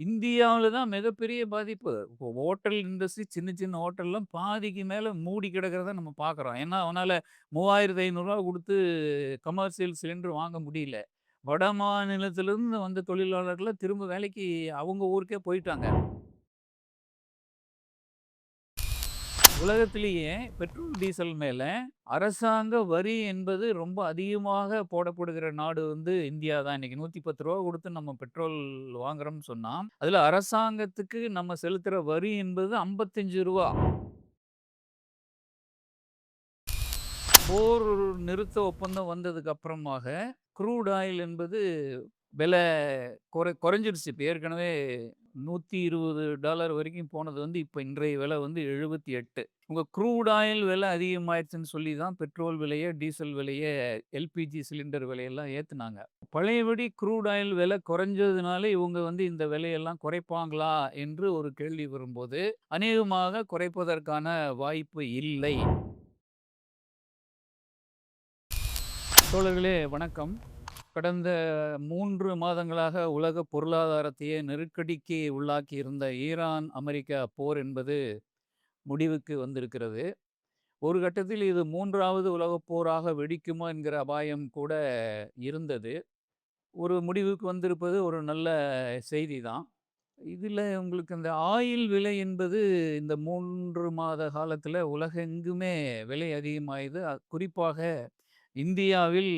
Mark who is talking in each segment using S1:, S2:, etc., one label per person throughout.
S1: இந்தியாவுல தான் மிகப்பெரிய பாதிப்பு. இப்போ ஹோட்டல் இண்டஸ்ட்ரி சின்ன சின்ன ஹோட்டல்லாம் பாதிக்கு மேல மூடி கிடக்கிறத நம்ம பார்க்குறோம். ஏன்னா, அவனால ரூ. 3500 குடுத்து கமர்ஷியல் சிலிண்டர் வாங்க முடியல. வட மாநிலத்திலிருந்து வந்த தொழிலாளர்கள்லாம் திரும்ப வேலைக்கு அவங்க ஊருக்கே போயிட்டாங்க. உலகத்திலேயே பெட்ரோல், டீசல் மேல அரசாங்க வரி என்பது ரொம்ப அதிகமாக போடப்படுகிற நாடு வந்து இந்தியா தான். இன்னைக்கு ரூ. 110 குடுத்து நம்ம பெட்ரோல் வாங்குறோம்னு சொன்னா, அதுல அரசாங்கத்துக்கு நம்ம செலுத்துற வரி என்பது ரூ. 55. போர் நிறுத்த ஒப்பந்தம் வந்ததுக்கு அப்புறமாக க்ரூட் ஆயில் என்பது விலை குறைஞ்சிருச்சு. இப்ப ஏற்கனவே $120 வரைக்கும் போனது வந்து இப்ப இன்றைய விலை வந்து 78. உங்க க்ரூட் ஆயில் விலை அதிகமாயிருச்சுன்னு சொல்லி தான் பெட்ரோல் விலைய, டீசல் விலைய, எல்பிஜி சிலிண்டர் விலையெல்லாம் ஏத்துனாங்க. பழையபடி க்ரூட் ஆயில் விலை குறைஞ்சதுனால இவங்க வந்து இந்த விலையெல்லாம் குறைப்பாங்களா என்று ஒரு கேள்வி வரும்போது, அநேகமாக குறைப்பதற்கான வாய்ப்பு இல்லை. தோழர்களே வணக்கம். கடந்த 3 மாதங்களாக உலக பொருளாதாரத்தையே நெருக்கடிக்கு உள்ளாக்கியிருந்த ஈரான், அமெரிக்கா போர் என்பது முடிவுக்கு வந்திருக்கிறது. ஒரு கட்டத்தில் இது 3வது உலகப் போராக வெடிக்குமோ என்கிற அபாயம் கூட இருந்தது. ஒரு முடிவுக்கு வந்திருப்பது ஒரு நல்ல செய்தி தான். இதில உங்களுக்கு இந்த ஆயில் விலை என்பது இந்த 3 மாத காலத்தில உலகெங்குமே விலை அதிகமாயது. குறிப்பாக இந்தியாவில்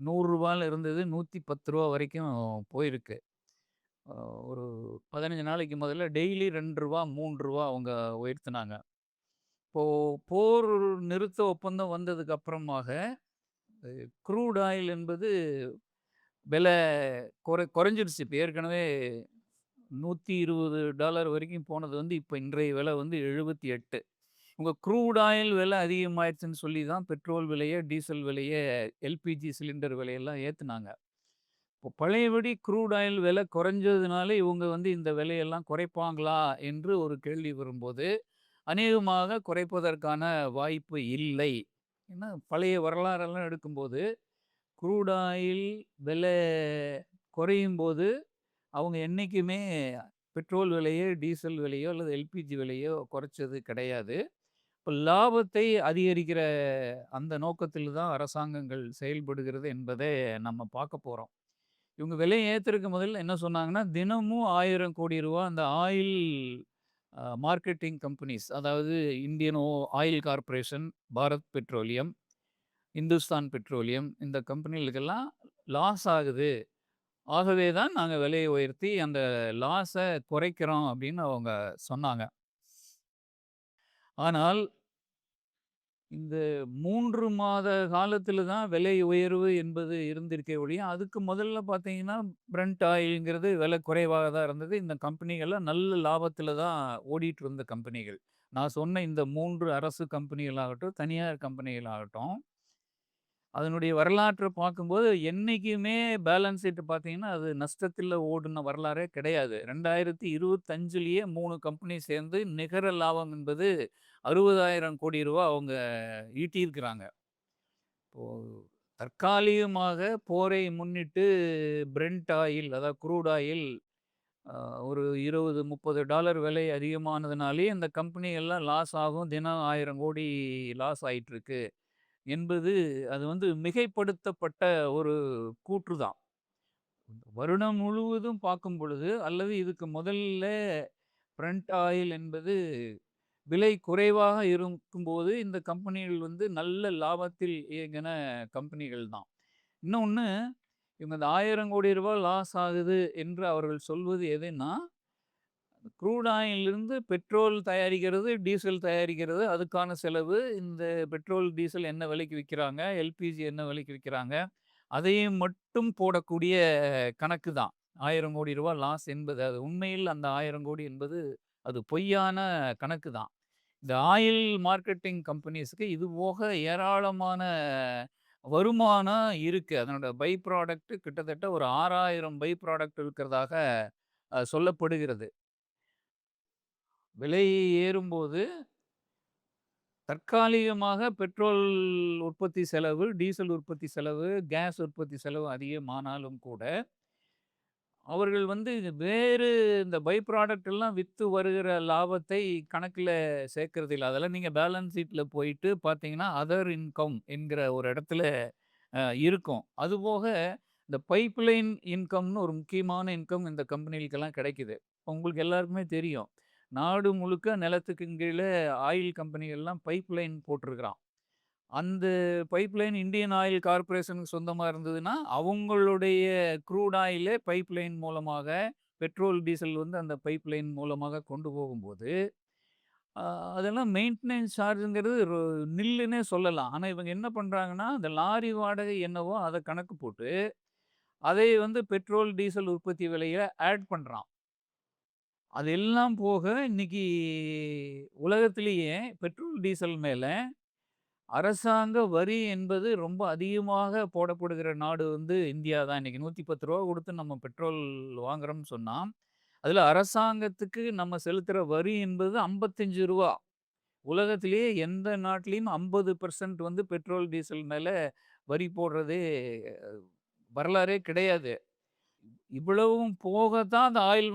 S1: ரூ. 100ல இருந்தது ரூ. 110 வரைக்கும் போயிருக்கு. அ ஒரு 15 நாளைக்கு முதல்ல டெய்லி ரூ. 2 ரூ. 3 அவங்க உயர்த்துனாங்க. இப்போ போர் நிறுத்த ஒப்பந்தம் வந்ததுக்கு அப்புறமாக க்ரூட் ஆயில் என்பது விலை குறைஞ்சிருச்சு. இப்ப ஏற்கனவே $120 வரைக்கும் போனது வந்து இப்ப இன்றைய விலை வந்து 78. உங்க க்ரூட் ஆயில் விலை அதிகமாயிருச்சுன்னு சொல்லி தான் பெட்ரோல் விலைய, டீசல் விலைய, எல்பிஜி சிலிண்டர் விலையெல்லாம் ஏத்துனாங்க. இப்போ பழையபடி க்ரூட் ஆயில் விலை குறைஞ்சதுனால இவங்க வந்து இந்த விலையெல்லாம் குறைப்பாங்களா என்று ஒரு கேள்வி வரும்போது, அநேகமாக குறைப்பதற்கான வாய்ப்பு இல்லை. ஏன்னா பழைய வரலாறெல்லாம் எடுக்கும்போது, க்ரூட் ஆயில் விலை குறையும்போது, அவங்க என்னைக்குமே பெட்ரோல் விலையோ, டீசல் விலையோ அல்லது எல்பிஜி விலையோ குறைச்சது கிடையாது. இப்ப லாபத்தை அதிகரிக்கிற அந்த நோக்கத்தில் தான் அரசாங்கங்கள் செயல்படுகிறது என்பதை நம்ம பார்க்க போறோம். இவங்க விலைய ஏத்துறதுக்கு முதல்ல என்ன சொன்னாங்கன்னா, தினமும் ரூ. 1000 அந்த ஆயில் மார்க்கெட்டிங் கம்பெனிஸ் அதாவது Indian oil corporation, Bharat petroleum, Hindustan petroleum இந்த கம்பெனிகளுக்கெல்லாம் லாஸ் ஆகுது. ஆகவே தான் நாங்க விலைய உயர்த்தி அந்த லாஸ குறைக்கிறோம் அப்படின்னு அவங்க சொன்னாங்க. ஆனால் இந்த 3 மாத காலத்தில தான் விலை உயர்வு என்பது இருந்திருக்கே ஒழிய, அதுக்கு முதல்ல பார்த்தீங்கன்னா, பிரண்ட் ஆயில்ங்கிறது விலை குறைவாக தான் இருந்தது. இந்த கம்பெனிகள்லாம் நல்ல லாபத்தில தான் ஓடிட்டு இருந்த கம்பெனிகள். நான் சொன்ன இந்த 3 அரசு கம்பெனிகளாகட்டும், தனியார் கம்பெனிகளாகட்டும், அதனுடைய வரலாற்ற பார்க்கும்போது என்னைக்குமே பேலன்ஸ் ஷீட் பார்த்தீங்கன்னா, அது நஷ்டத்தில ஓடுன வரலாறே கிடையாது. 2025லயே 3 கம்பெனி சேர்ந்து நிகர லாபம் என்பது ரூ. 60,000 கோடி அவங்க ஈட்டியிருக்கிறாங்க. இப்போ தற்காலிகமாக போரை முன்னிட்டு பிரெண்ட் ஆயில் அதாவது க்ரூட் ஆயில் அ ஒரு 20, $30 விலை அதிகமானதுனாலேயே இந்த கம்பெனி எல்லாம் லாஸ் ஆகும். தினம் 1000 கோடி லாஸ் ஆயிட்டிருக்கு என்பது அது வந்து மிகைப்படுத்தப்பட்ட ஒரு கூற்று தான். வருடம் முழுவதும் பார்க்கும் பொழுது அல்லது இதுக்கு முதல்ல பிரண்ட் ஆயில் என்பது விலை குறைவாக இருக்கும்போது, இந்த கம்பெனிகள் வந்து நல்ல லாபத்தில் இயங்கின கம்பெனிகள் தான். இன்னொன்னு, இவங்க இந்த ரூ. 1000 கோடி லாஸ் ஆகுது என்று அவர்கள் சொல்வது எதுன்னா, க்ரூட் ஆயிலிருந்து பெட்ரோல் தயாரிக்கிறது, டீசல் தயாரிக்கிறது, அதுக்கான செலவு. இந்த பெட்ரோல், டீசல் என்ன விலைக்கு விக்கிறாங்க, எல்பிஜி என்ன விலைக்கு விக்கிறாங்க, அதையும் மட்டும் போடக்கூடிய கணக்கு தான். ரூ. 1000 கோடி லாஸ் என்பது. அது உண்மையில் அந்த 1000 கோடி என்பது அது பொய்யான கணக்கு தான். இந்த ஆயில் மார்க்கெட்டிங் கம்பெனிஸ்க்கு இது போக ஏராளமான வருமானம் இருக்கு. அதனோட பை ப்ராடக்ட் கிட்டத்தட்ட ஒரு 6000 பை ப்ராடக்ட் இருக்கிறதாக சொல்லப்படுகிறது. விலை ஏறும்போது தற்காலிகமாக பெட்ரோல் உற்பத்தி செலவு, டீசல் உற்பத்தி செலவு, கேஸ் உற்பத்தி செலவு அதிகமானாலும் கூட, அவர்கள் வந்து வேறு இந்த பை ப்ராடக்ட் எல்லாம் வித்து வருகிற லாபத்தை கணக்குல சேர்க்கறதில்ல. அதெல்லாம் நீங்க பேலன்ஸ் ஷீட்ல போயிட்டு பார்த்தீங்கன்னா, அதர் இன்கம் என்கிற ஒரு இடத்துல இருக்கும். அதுபோக இந்த பைப்லைன் இன்கம்னு ஒரு முக்கியமான இன்கம் இந்த கம்பெனிகளுக்கெல்லாம் கிடைக்குது. உங்களுக்கு எல்லாருக்குமே தெரியும். நாடு முழுக்க நிலத்துக்கு கீழ ஆயில் கம்பெனிகள்லாம் பைப்லைன் போட்டிருக்கிறான். அந்த பைப்லைன் இந்தியன் ஆயில் கார்ப்பரேஷனுக்கு சொந்தமா இருந்ததுன்னா, அவங்களுடைய க்ரூட் ஆயிலே பைப்லைன் மூலமாக பெட்ரோல், டீசல் வந்து அந்த பைப்லைன் மூலமாக கொண்டு போகும்போது, அ அதெல்லாம் மெயின்டனன்ஸ் சார்ஜ்ங்கிறது நில்லுன்னே சொல்லலாம். ஆனா, இவங்க என்ன பண்றாங்கன்னா, அந்த லாரி வாடகை என்னவோ அத கணக்கு போட்டு, அதை வந்து பெட்ரோல், டீசல் உற்பத்தி விலையில ஆட் பண்றான். அதெல்லாம் போக இன்னைக்கு உலகத்திலேயே பெட்ரோல், டீசல் மேல அரசாங்க வரி என்பது ரொம்ப அதிகமாக போடப்படுகிற நாடு வந்து இந்தியா தான். இன்னைக்கு ரூ. 110 குடுத்து நம்ம பெட்ரோல் வாங்குறோம்னு சொன்னா, அதுல அரசாங்கத்துக்கு நம்ம செலுத்துற வரி என்பது ரூ. 55. உலகத்திலேயே எந்த நாட்டிலயும் 50% வந்து பெட்ரோல், டீசல் மேல வரி போடுறதே வரலாறே கிடையாது. இவ்வளவும் போக தான் அந்த ஆயில்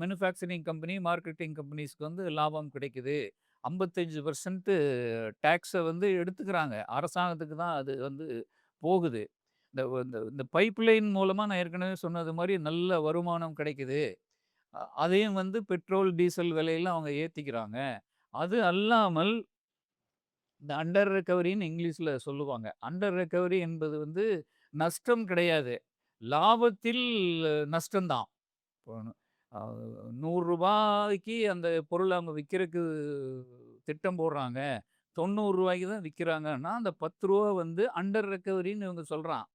S1: மேனுஃபேக்சரிங் கம்பெனி, மார்க்கெட்டிங் கம்பெனிஸ்க்கு வந்து லாபம் கிடைக்குது. 55% டாக்ஸ வந்து எடுத்துக்கிறாங்க. அரசாங்கத்துக்கு தான் அது வந்து போகுது. இந்த இந்த இந்த பைப்லைன் மூலமா நான் ஏற்கனவே சொன்னது மாரி நல்ல வருமானம் கிடைக்குது. அதையும் வந்து பெட்ரோல், டீசல் விலையில அவங்க ஏத்திக்கிறாங்க. அது அல்லாமல் இந்த அண்டர் ரெக்கவரின்னு இங்கிலீஷ்ல சொல்லுவாங்க. அண்டர் ரெக்கவரி என்பது வந்து நஷ்டம் கிடையாது. லாபத்தில் நஷ்டம் தான். இப்போ அ ரூ. 100க்கு அந்த பொருள அவங்க விக்கிறக்கு திட்டம் போடுறாங்க. ரூ. 90க்கு தான் விக்கிறாங்கன்னா, அந்த ரூ. 10 வந்து அண்டர் ரெக்கவரின்னு இவங்க சொல்றான்.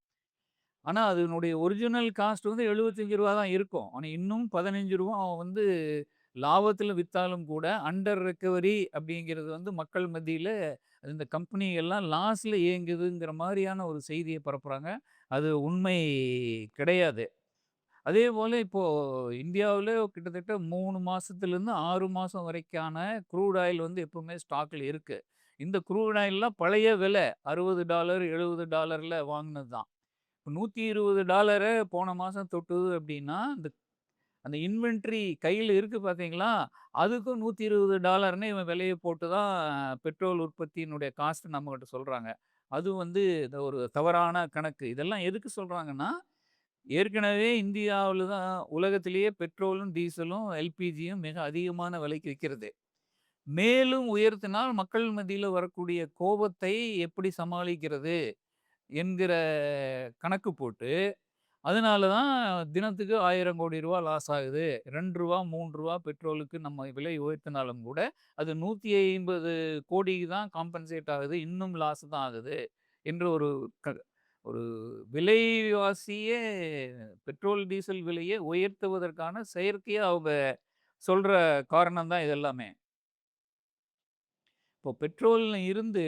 S1: ஆனா, அதனுடைய ஒரிஜினல் காஸ்ட் வந்து ரூ. 75 தான் இருக்கும். ஆனா, இன்னும் ரூ. 15 அவன் வந்து லாபத்தில வித்தாலும் கூட, அண்டர் ரெக்கவரி அப்படிங்கிறது வந்து மக்கள் மத்தியில இந்த கம்பெனி எல்லாம் லாஸ்ல இயங்குதுங்கிற மாரியான ஒரு செய்திய பரப்புறாங்க. அது உண்மை கிடையாது. அதேபோல இப்போ இந்தியாவுல கிட்டத்தட்ட 3 மாசத்துலேருந்து 6 மாசம் வரைக்கான க்ரூட் ஆயில் வந்து எப்பவுமே ஸ்டாக்ல இருக்கு. இந்த க்ரூட் ஆயில்லாம் பழைய விலை $60, $70ல வாங்குனது தான். இப்ப $120 போன மாசம் தொட்டுது அப்படின்னா, அந்த அந்த இன்வென்டரி கையில இருக்கு பார்த்தீங்களா? அதுக்கும் $120ன்னு இவன் விலைய போட்டு தான் பெட்ரோல் உற்பத்தியினுடைய காஸ்ட் நம்மகிட்ட சொல்றாங்க. அது வந்து இந்த ஒரு தவறான கணக்கு. இதெல்லாம் எதுக்கு சொல்றாங்கன்னா, ஏற்கனவே இந்தியாவுல தான் உலகத்திலேயே பெட்ரோலும், டீசலும், எல்பிஜியும் மிக அதிகமான விலைக்கு விக்கிறது. மேலும் உயர்த்தினால் மக்கள் மத்தியில வரக்கூடிய கோபத்தை எப்படி சமாளிக்கிறது என்கிற கணக்கு போட்டு, அதனால தான் தினத்துக்கு ரூ. 1000,00,00,000 லாஸ் ஆகுது. ரூ. 2 ரூ. 3 பெட்ரோலுக்கு நம்ம விலை உயர்த்தினாலும் கூட, அது 150,00,00,000 தான் காம்பன்சேட் ஆகுது. இன்னும் லாஸ் தான் ஆகுது. என்று க ஒரு விலைவாசியே பெட்ரோல், டீசல் விலையை உயர்த்துவதற்கான செயற்கையா அவங்க சொல்ற காரணம் தான் இது எல்லாமே. இப்போ பெட்ரோல்ல இருந்து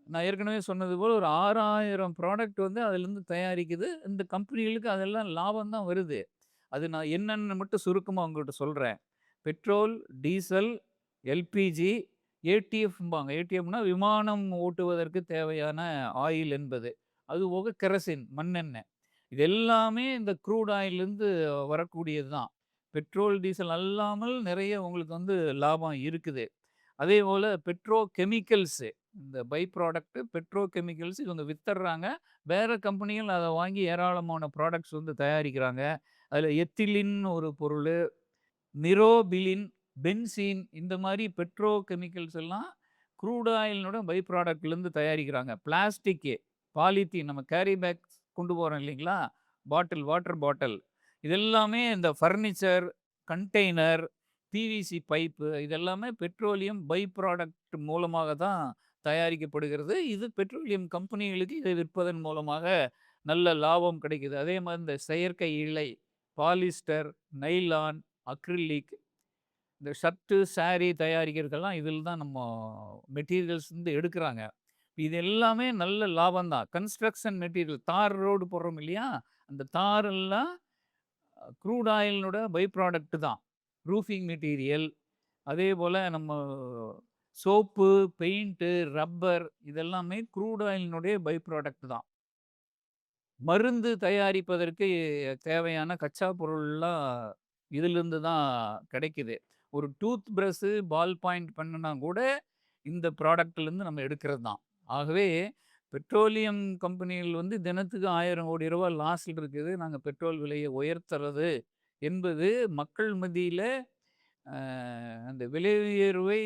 S1: நான் ஏற்கனவே சொன்னது போல ஒரு 6000 ப்ராடக்ட் வந்து அதிலிருந்து தயாரிக்குது. இந்த கம்பெனிகளுக்கு அதெல்லாம் லாபம் தான் வருது. அது நான் என்னன்னு மட்டும் சுருக்கமா உங்ககிட்ட சொல்றேன். பெட்ரோல், டீசல், எல்பிஜி, ஏடிஎஃப்ம்பாங்க. ஏடிஎஃப்னா விமானம் ஓட்டுவதற்கு தேவையான ஆயில் என்பது. அதுபோக கெரசின் மண்ணெண்ணெய். இது எல்லாமே இந்த க்ரூட் ஆயில்லேருந்து வரக்கூடியது தான். பெட்ரோல், டீசல் அல்லாமல் நிறைய உங்களுக்கு வந்து லாபம் இருக்குது. அதேபோல பெட்ரோ கெமிக்கல்ஸு இந்த பை ப்ராடக்ட் பெட்ரோ கெமிக்கல்ஸ் இவங்க வித்தர்றாங்க. வேற கம்பெனிகள் அத வாங்கி ஏராளமான ப்ராடக்ட்ஸ் வந்து தயாரிக்கிறாங்க. அதில எத்திலின் ஒரு பொருளு, நிரோபிலின், பென்சீன் இந்த மாரி பெட்ரோ கெமிக்கல்ஸ் எல்லாம் க்ரூட் ஆயிலினோட பை ப்ராடக்ட்லேருந்து தயாரிக்கிறாங்க. பிளாஸ்டிக்கு, பாலித்தீன் நம்ம கேரி பேக்ஸ் கொண்டு போறோம் இல்லைங்களா? வாட்டர் பாட்டில் இதெல்லாமே இந்த ஃபர்னிச்சர், கண்டெய்னர், பிவிசி பைப்பு இதெல்லாமே பெட்ரோலியம் பை ப்ராடக்ட் மூலமாக தான் தயாரிக்கப்படுகிறது. இது பெட்ரோலியம் கம்பெனிகளுக்கு இதை விற்பதன் மூலமாக நல்ல லாபம் கிடைக்குது. அதே மாரி இந்த செயற்கை இழை, பாலிஸ்டர், நைலான், அக்ரிலிக் இந்த ஷர்ட்டு, சாரி தயாரிக்கிறதுக்கெல்லாம் இதில தான் நம்ம மெட்டீரியல்ஸ் வந்து எடுக்குறாங்க. இது எல்லாமே நல்ல லாபம் தான். கன்ஸ்ட்ரக்ஷன் மெட்டீரியல் தார் ரோடு போடுறோம் இல்லையா? அந்த தார் எல்லாம் க்ரூட் ஆயிலினோட பை ப்ராடக்ட் தான். ரூஃபிங் மெட்டீரியல், அதேபோல நம்ம சோப்பு, பெயிண்ட்டு, ரப்பர் இதெல்லாமே க்ரூட் ஆயிலினுடைய பை ப்ராடக்ட் தான். மருந்து தயாரிப்பதற்கு தேவையான கச்சா பொருள்லாம் இதிலிருந்து தான் கிடைக்குது. ஒரு டூத் பிரஷ், பால் பாயிண்ட் பண்ணுனா கூட இந்த ப்ராடக்ட்லேருந்து நம்ம எடுக்கிறது தான். ஆகவே பெட்ரோலியம் கம்பெனிகள் வந்து தினத்துக்கு ரூ. 1000,00,00,000 லாஸ்ல இருக்குது. நாங்க பெட்ரோல் விலைய உயர்த்துறது என்பது மக்கள் மத்தியில அ அந்த விலை உயர்வை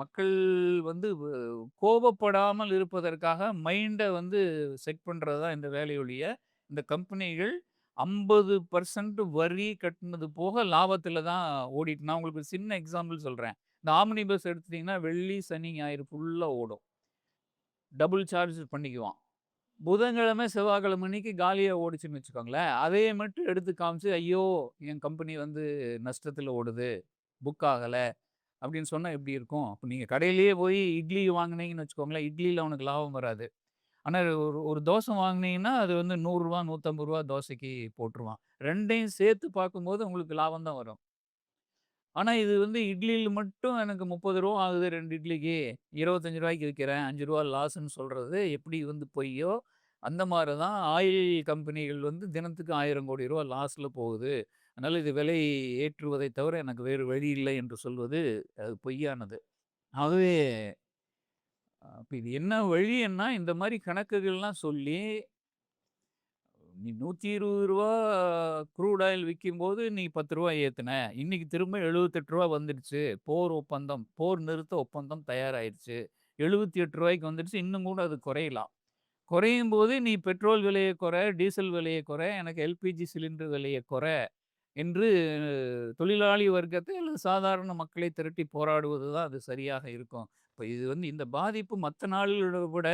S1: மக்கள் வந்து கோபப்படாமல் இருப்பதற்காக மைண்ட வந்து செட் பண்றது தான் இந்த வேலையொழிய, இந்த கம்பெனிகள் 50% வரி கட்டுனது போக லாபத்தில தான் ஓடிட்டு நான் உங்களுக்கு ஒரு சின்ன எக்ஸாம்பிள் சொல்றேன். இந்த ஆம்னி பஸ் எடுத்துட்டீங்கன்னா, வெள்ளி, சனி, ஞாயிறு ஃபுல்லா ஓடும். டபுள் சார்ஜ் பண்ணிக்குவான். புதன்கிழமை, செவ்வாய்க்கிழமை அன்னைக்கு காலியா ஓடுச்சுன்னு வச்சுக்கோங்களேன், அதைய மட்டும் எடுத்து காமிச்சு, "ஐயோ! என் கம்பெனி வந்து நஷ்டத்தில ஓடுது. புக் ஆகல." அப்படின்னு சொன்னா எப்படி இருக்கும்? அப்ப நீங்க கடையிலேயே போய் இட்லி வாங்குனீங்கன்னு வச்சுக்கோங்களேன், இட்லியில அவனுக்கு லாபம் வராது. ஆனா ஒரு ஒரு தோசை வாங்குனீங்கன்னா, அது வந்து ரூ. 100 ரூ. 150 தோசைக்கு போட்டுருவான். 2யும் சேர்த்து பார்க்கும்போது உங்களுக்கு லாபம் தான் வரும். ஆனா இது வந்து இட்லியில மட்டும் எனக்கு ரூ. 30 ஆகுது 2 இட்லிக்கு. ரூ. 25க்கு விக்கிறேன். ரூ. 5 லாஸ்ன்னு சொல்றது எப்படி வந்து பொய்யோ, அந்த மாரி தான் ஆயில் கம்பெனிகள் வந்து தினத்துக்கு ரூ. 1000,00,00,000 லாஸ்ல போகுது. அதனால இது விலை ஏற்றுவதை தவிர எனக்கு வேறு வழி இல்லை என்று சொல்வது அது பொய்யானது. ஆகவே அப்ப இது என்ன வழின்னா, இந்த மாரி கணக்குகள்லாம் சொல்லி, நீ ரூ. 120 க்ரூட் ஆயில் விக்கும்போது நீ ரூ. 10 ஏத்துன. இன்னைக்கு திரும்ப ரூ. 78 வந்துடுச்சு. போர் ஒப்பந்தம், போர் நிறுத்த ஒப்பந்தம் தயாராயிருச்சு. ரூ. 78க்கு வந்துடுச்சு. இன்னும் கூட அது குறையலாம். குறையும்போது நீ பெட்ரோல் விலைய குறை, டீசல் விலைய குறை, எனக்கு எல்பிஜி சிலிண்டர் விலைய குறை என்று தொழிலாளி வர்க்கத்தை அல்லது சாதாரண மக்களை திரட்டி போராடுவது தான் அது சரியாக இருக்கும். இப்ப இது வந்து இந்த பாதிப்பு மத்த நாடுகள விட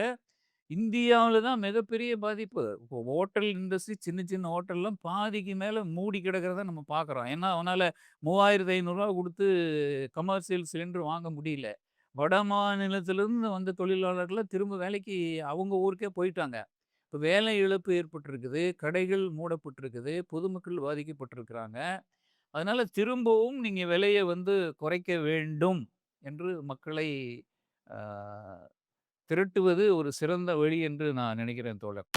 S1: இந்தியாவுல தான் மிகப்பெரிய பாதிப்பு. இப்போ ஹோட்டல் இண்டஸ்ட்ரி சின்ன சின்ன ஹோட்டல்லாம் பாதிக்கு மேல மூடி கிடக்கிறத நம்ம பார்க்குறோம். ஏன்னா, அவனால ரூ. 3,500 குடுத்து கமர்ஷியல் சிலிண்டர் வாங்க முடியல. வட மாநிலத்திலிருந்து வந்த தொழிலாளர்கள்லாம் திரும்ப வேலைக்கு அவங்க ஊருக்கே போயிட்டாங்க. இப்ப வேலை இழப்பு ஏற்பட்டிருக்குது. கடைகள் மூடப்பட்டிருக்குது. பொதுமக்கள் பாதிக்கப்பட்டிருக்கிறாங்க. அதனால திரும்பவும் நீங்க விலைய வந்து குறைக்க வேண்டும் என்று மக்களை ஆ திரட்டுவது ஒரு சிறந்த வழி என்று நான் நினைக்கிறேன் தோழர்.